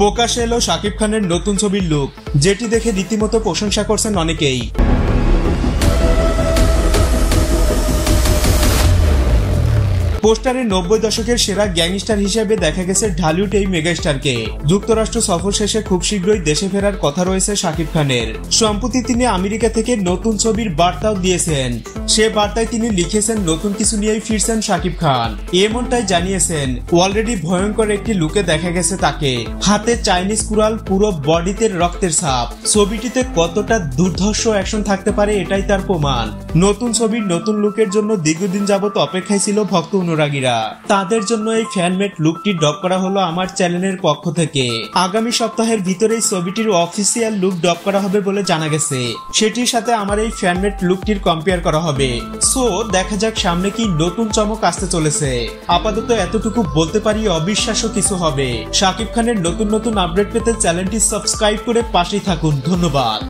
প্রকাশ্যে এলো শাকিব খানের নতুন ছবির লুক, যেটি দেখে রীতিমতো প্রশংসা করছেন অনেকেই। পোস্টারে 90 দশকের সেরা গ্যাংস্টার হিসেবে দেখা গেছে ঢালিউড এই মেগাস্টারকে। যুক্তরাষ্ট্র সফর শেষে খুব শীঘ্রই দেশে ফেরার কথা রয়েছে শাকিব খানের। সম্প্রতি তিনি আমেরিকা থেকে নতুন ছবির বার্তাও দিয়েছেন। সে বার্তায় তিনি লিখেছেন নতুন কিছু নিয়েই ফিরছেন শাকিব খান, এমনটাই জানিয়েছেন। অলরেডি ভয়ঙ্কর একটি লুকে দেখা গেছে তাকে, হাতে চাইনিজ কুড়াল, পুরো বডিতে রক্তের ছাপ। ছবিটিতে কতটা দুর্ধর্ষ অ্যাকশন থাকতে পারে এটাই তার প্রমাণ। নতুন ছবির নতুন লুকের জন্য দীর্ঘদিন যাবত অপেক্ষায় ছিল ভক্ত অনুরাগীরা। তাদের জন্য এই ফ্যানমেড লুকটি ড্রপ করা হলো আমার চ্যানেলের পক্ষ থেকে। আগামী সপ্তাহের ভিতরেই ছবিটির অফিসিয়াল লুক ড্রপ করা হবে বলে জানা গেছে। সেটির সাথে আমার এই ফ্যানমেড লুকটির কম্পেয়ার করা হবে। সো দেখা যাক সামনে কি নতুন চমক আসতে চলেছে। আপাতত এতটুকু বলতে পারি, অবিশ্বাস্য কিছু হবে। শাকিব খানের নতুন নতুন আপডেট পেতে চ্যানেলটি সাবস্ক্রাইব করে পাশেই থাকুন। ধন্যবাদ।